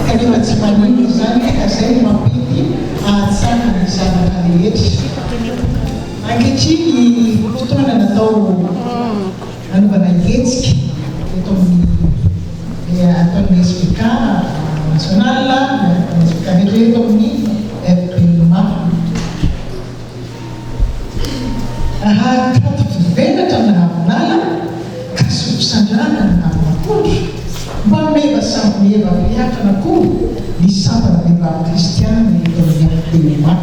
Karehefa tsy manino zany azay mampity ahatsara ny zavatra rehetra. Ankehitriny fotoana natao nanovana hetsika eto amin'ny ataon'ny SPK national SPK rehetra eto amin'ny FPMA. Ahatrato fivelatra amin'ny havinala ka sofisandrana ny havinakondro mba meva samy meva miakana koa ny sambana vehivavy kristiana eto amin'ny FPMA.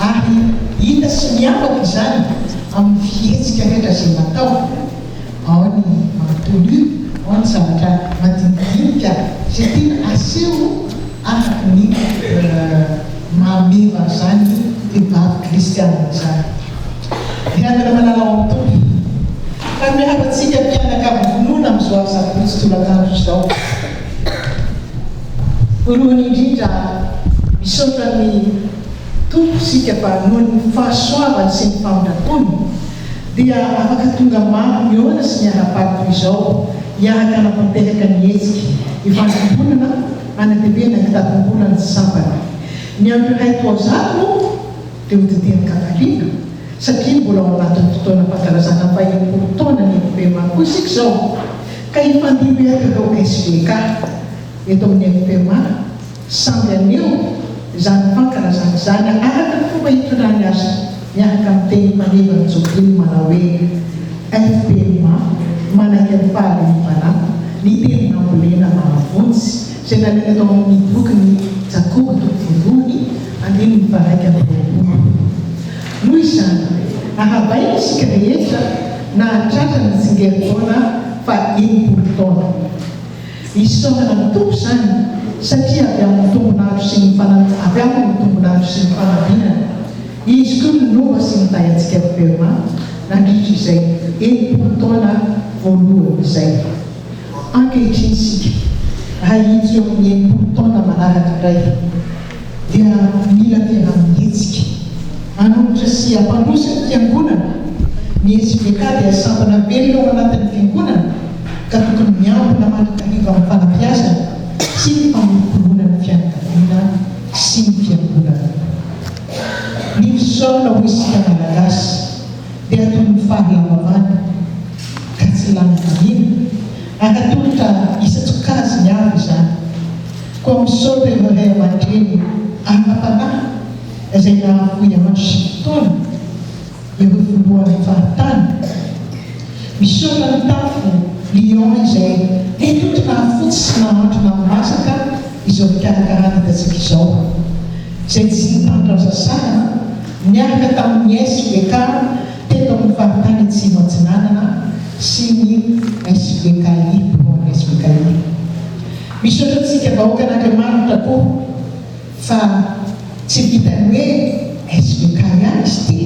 Ary hita sy miavaka izany amin'ny fihetsika rehetra izay natao, ao ny manontolo, ao ny zavatra madinidinika izay tena aseho araka ny mahameva zany vehivavy kristiana izany. Miangana manala ao tompo fa miavatsika mpianakavy finoana amin'izao asabotsy tolakandro izao. Voalohany indrindra misaotra ny tompo sika fa noho ny fahasoavany sy ny famindrapony dia afaka tonga mamy miona sy miara-pato izao hiaraka nampateraka ny hetsika ifantombonana anadebena kitatombola ny sambana. Ny andro iray toa zato dia hodidiny kakaliana satria mbola ao anatin'ny fotoana fankalazana fahenimpolo taona ny FPMA koa isika izao ka ifandimby ireo SPK eto amin'ny FPMA samby aneo izany fankalazana izany araka ny fomba hitondrany azy miaraka amin'ny teny maneva ny jokely manao hoe FPMA manaiky amin'ny fahalemana ny teny nambolena mahavonjy izay nalena tao amin'ny bokyny Jakobo voalohany andininy faraika amin'ny roapolo. Noho izany ahavaina isika rehetra na hatratra ny tsingeritaona fa enimpolo taona. Isaorana ny tompo zany satria avy amin'ny tombonandro sy ny fanambinana izy koa ny nova sy ny tay antsika FPMA nandritra izay enimpolo taona voalohany izay. Ankehitriny isika ahitsy eo amin'ny enimpolo taona manaraka iray dia mila tena mihetsika hanombotra sy hampandrosa ny fiangonana. Ny SPK dia sambana velona ao anatin'ny fiangonana ka tokony miambina mandrakariva amin'ny fanafiazana sy ny famolopolona ny fianakaviana sy ny fiangonana. Ny fisaorana ho isika malagasy dia atao ny fahalamavana ka tsy lany manina ary atolotra isa-tsokazy ny avy izany. Koa misaorana ireo ray aman-dreny ana-panahy izay nahafoy andro sy fotoana ireo voalohany fahatany. Misaorana ny tafo Lion izay etotra nahafotsy sy nahandro namasaka izao fikarakarana hitantsika izao izay tsy nitandro azasana miaraka tamin'ny SPK teto amin'ny fahatany atsimo atsinanana sy ny SPKI boan'ny SPKI. Misaotra antsika vahoaka an'Andriamanitra koa fa tsy vitany hoe SPK ihany izy ty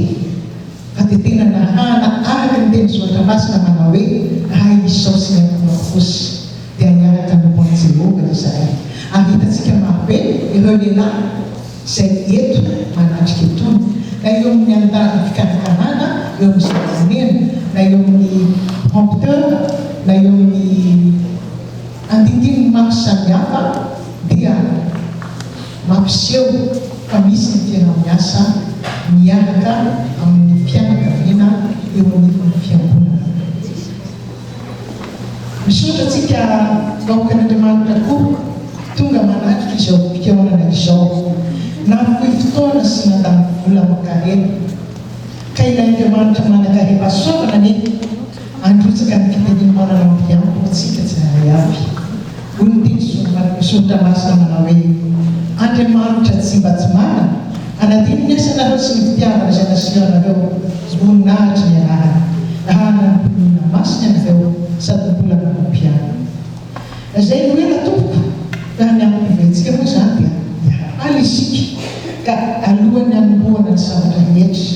fa dia tena nahana araka ny teny zoatra masina manao hoe raha izao sy miankona fosy dia niaraka nompoan'i Jehovah izay. Ary hitantsika marobe ireo lehilahy izay eto manatrika etony na eo amin'ny andarin'ny fikarakarana, eo amin'ny zava-maneno, na eo amin'ny prompteur, na eo amin'ny andindininy maro samihafa dia mampiseho fa misy ny tena miasa miaraka amin'ny fianakaviana eo amin'ny fiangonana. Misaotra antsika vahoaka an'Andriamanitra koa tonga manatrika izao fikaonana izao nahafoy fotoana sy nandany vola aman-karena ka ilay Andriamanitra manankarem-pahasoavana nefa androtsaka ny fitendiny-manana ampiampo antsika tsirairay avy. Hoy ny teny misaotra masina manao hoe Andriamanitra tsy mba tsy manana anadiny ny asanareo sy ny fitiavana izay nasianareo voninahitra ny anarana ahana ny mponina masina anareo sady mbola manompiana. Izay no hoe natompoko raha ny amin'ny piventsika moa zany dia miara-paly isika ka alohany anombohana ny zavatra rehetra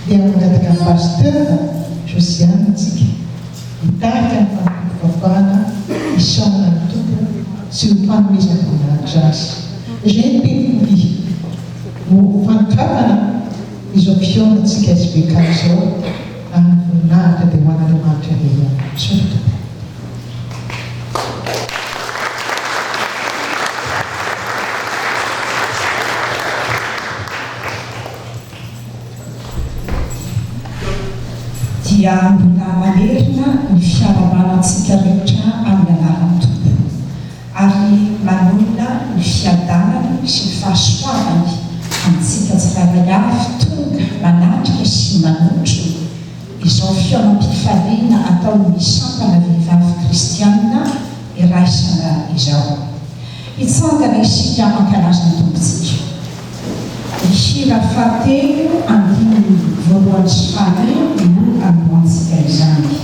dia mangataka ny pasteur Josiane antsika hitarika ny fampifafana isaorana ny tompo sy ny fanomezana voninahitra azy. Izay no teny ho fanokafana izao fionatsika SPK izao amin'ny voninahitra dia ho an'Andriamanitra lehilahy. Misaotra. dia mbola mamerina ny fiarabanantsika rehetra amin'ny anaran'ny tompo ary manolona ny fiadanany sy ny fahasoavany amintsika tsirairay avy tonga manatrika sy manotro izao fionam-pifaliana ataon'ny sampana vehivavy kristianina iraisana izao. Hitsangana isika mankalaza ny tompontsika. Ny hira fahatelo andiny voalohany sy fahatelo no anoantsika izany.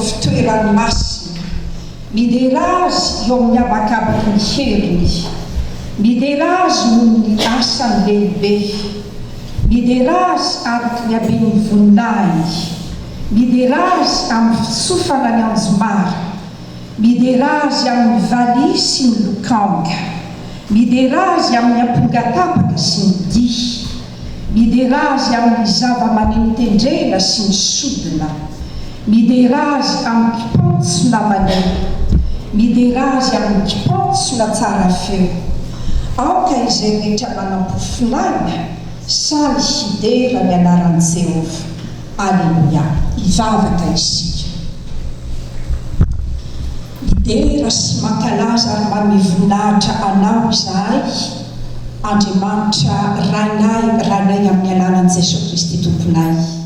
Fitoerany masina midera azy eo amin'ny abakabaky ny heriny midera azy noho ny asany lehibe midera azy ariky ny aben'ny voninahiny midera azy amin'ny fitsofana ny anjomara midera azy amin'ny vali sy ny lokanga midera azy amin'ny ampongatapaka sy ny dihy midera azy amin'ny zava-manenitendrena sy ny sodina midera azy amin'ny kipontsona maneno midera azy amin'ny kipontsona tsara feo aoka izay rehetra manam-pofinana saly hidera ny anaran'i Jehova. Alleluia. Ivavaka isika midera sy mankalaza ary manome voninahitra anao izahay Andriamanitra rainay amin'ny anaran'i Jesosy Kristy tomponay.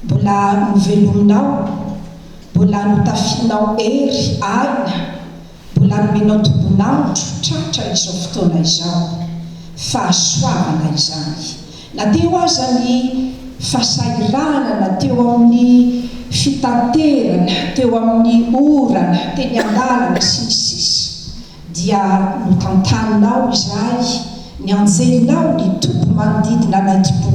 Mbola novelominao, mbola notafianao ery aina, mbola nomenao tombonandro tratra izao fotoana izao, fahasoavana izany. Na teo aza ny fahasairana, na teo amin'ny fitanterana, teo amin'ny orana, teny andalana sy ny sisa, dia notantaninao izahay, ny anjelinao ny tompo manodidina anay tompo.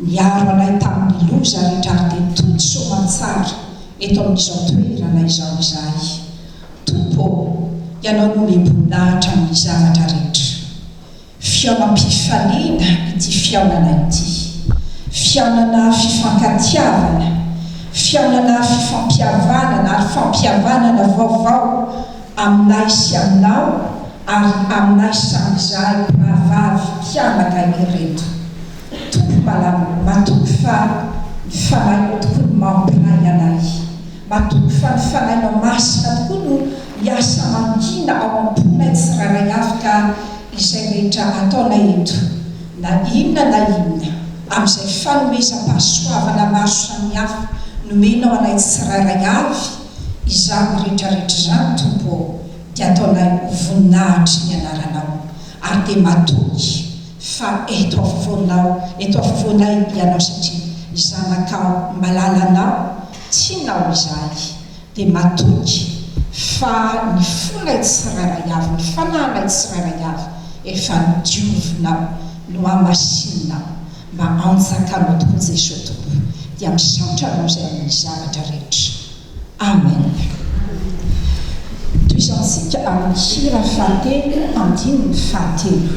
Miaro anay tamin'ny loza rehetra ary dia tojo soamantsara eto amin'izao toerana izao izahay. Tompo, ianao no miboninahitra amin'ny zavatra rehetra. Fiaonam-pifaliana ity fiaonana ity. Fiaonana fifankatiavana, fiaonana fifampihavanana ary fampihavanana vaovao aminay sy aminao ary aminay samy izahay mpivavy mpianaka ireto. Matoky fa ny fanahinao tokoa no mampiray anay, matoky fa ny fanahinao masina tokoa no miasa mangina ao am-ponay tsirairay avy ka izay rehetra ataonay eto na inona amin'izay fanomezam-pahasoavana maro samihafa nomenao anay tsirairay avy izany rehetrarehetra izany tompo dia ataonay voninahitry ny anaranao ary dia matoky fa eto afovoanay ianao satria zanakao malalanao tianao izahay dia matoky fa ny fonay tsirairay avy, ny fananay tsirairay avy efa nodiovinao no amasinao mba anjakanao tokoa Jesosy tompo dia misaotra anao izay amin'ny zavatra rehetra. Amen. Toizantsika amin'ny hira fahatelo andininy fahatelo.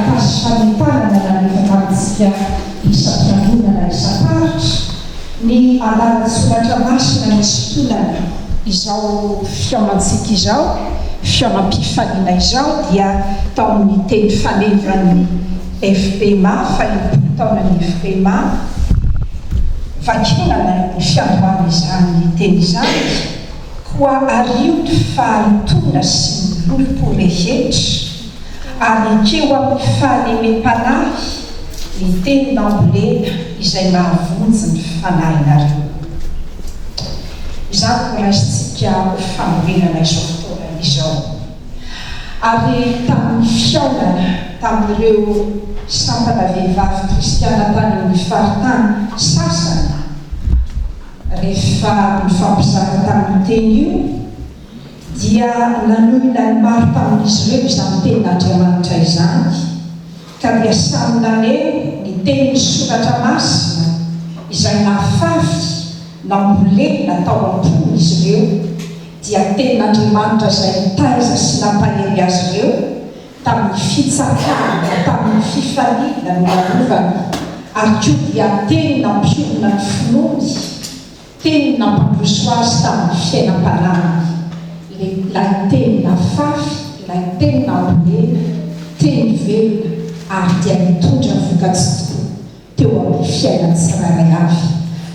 mahakasy fanetanana nanefanantsika isam-piangonana isan-paritra ny alalansoratra masina misy mpinana izao fiaomantsika izao, fiaomam-pifaliana izao dia tao amin'ny teny fanevan'ny FPMA, fahefapolo taonan'ny FPMA, vakinana ny fiandohana izany teny izany koa ariody faharitona sy milolopo rehetra ary keo amin'ny fahalemem-panahy ny teny nambolena izay mahavonjy ny fanahinareo. Izany koraisitsika famorenana izao fotoana izao. Ary tamin'ny fiaonana tamin'ireo sampana vehivavy kristiana tany amin'ny faritany sasany rehefa mifampizaka tamin'ny teny io dia nanohina ny maro tamin'izy ireo izany tenin'Andriamanitra izany ka dia samy naneo ny tenin'ny soratra masina izay nafafy nambolena tao am-pony izy ireo dia tenin'Andriamanitra izay nitaiza sy nampahery azy ireo tamin'ny fitsakana, tamin'ny fifaliana no nalovana ary koa dia teny nampiorona ny finoany, teny nampandroso azy tamin'ny fiainam-panahiny. Ilay teny nafafy, ilay teny nambolena, teny velona ary dia mitondra voka-tsy tokoa teo amin'ny fiainany tsirairay avy.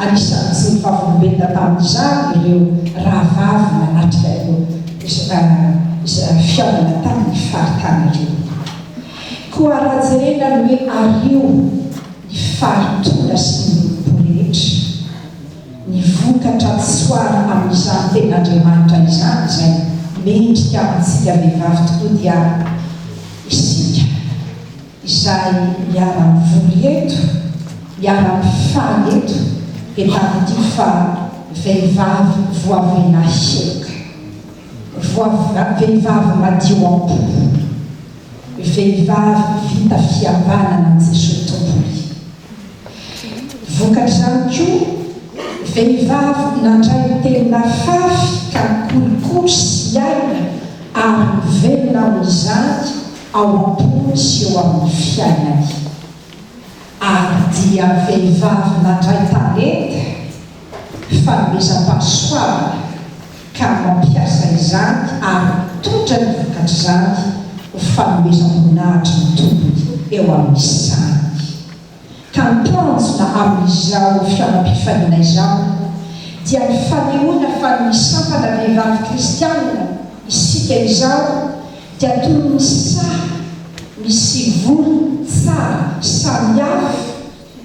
Anisan'ny tsy nifavolombelona tamin'izany ireo rahavavy manatrika ireo fiainana tamin'ny faritany ireo. Koa raha jerena ny hoe ario ny faritona sy ny milolopo rehetra, ny vokatra tsy soara amin'izany tenin'Andriamanitra izany izay mendrika amintsika vehivavy tokoa dia isika izay miara-mivory eto, miara-mifaly eto etan'ity fa vehivavy voavena heka, vehivavy madio am-po, vehivavy vita fihavanana amin'ny Jesosy Tompony. Vokatr'izany koa vehivavy nandray teny nafafy ka mikolokolo sy aina ary mivelona amin'izany ao am-pony sy eo amin'ny fiainany. Ary dia vehivavy nandray talenta fanomezam-pahasoavana ka mampiasa izany ary tondra ny vokatr'izany ho fanomezam-boninahitra ny tompony eo amin'izany. Ka mitanjona amin'izao fiainam-pifaliana izao dia ny fanehoana fa ny sampana vehivavy kristianina isika izao dia toy ny saha misy volony tsara samihafa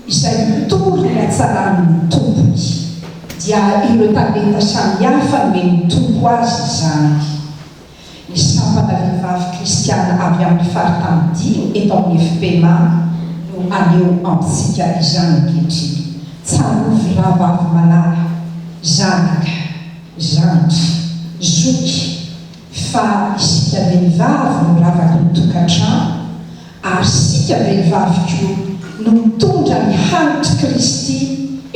izay mitory ny hatsaran'ny tompony dia ireo talenta samihafa no mitombo azy izany. Ny sampana vehivavy kristiana avy amin'ny faritany dimy eto amin'ny FPMA no aneo amintsika izany ankehitriny. Tsarovy rahavavy malala, zanaka, zandry, zoky fa isika vehivavy no ravaky ny tokantrano ary isika vehivavy koa no mitondra ny hanitry Kristy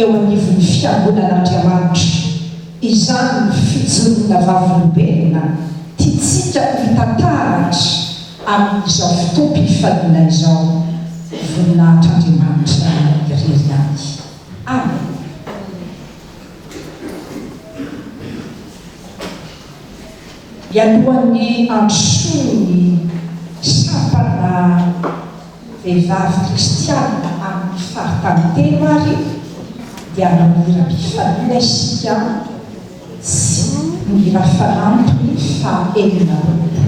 eo anivon'ny fiangonan'Andriamanitra. Izany ny fijoroana vavolombelona tiantsika hitantaratra amin'izao fotoam-pifaliana izao voninahitran'Andriamanitra irery any. Amen. Mialohan'ny androsoany sampana vehivavy kristianina amin'ny faritany telo ary dia mamira-pifaliana isika sy mira fanampiny fa enina roapolo.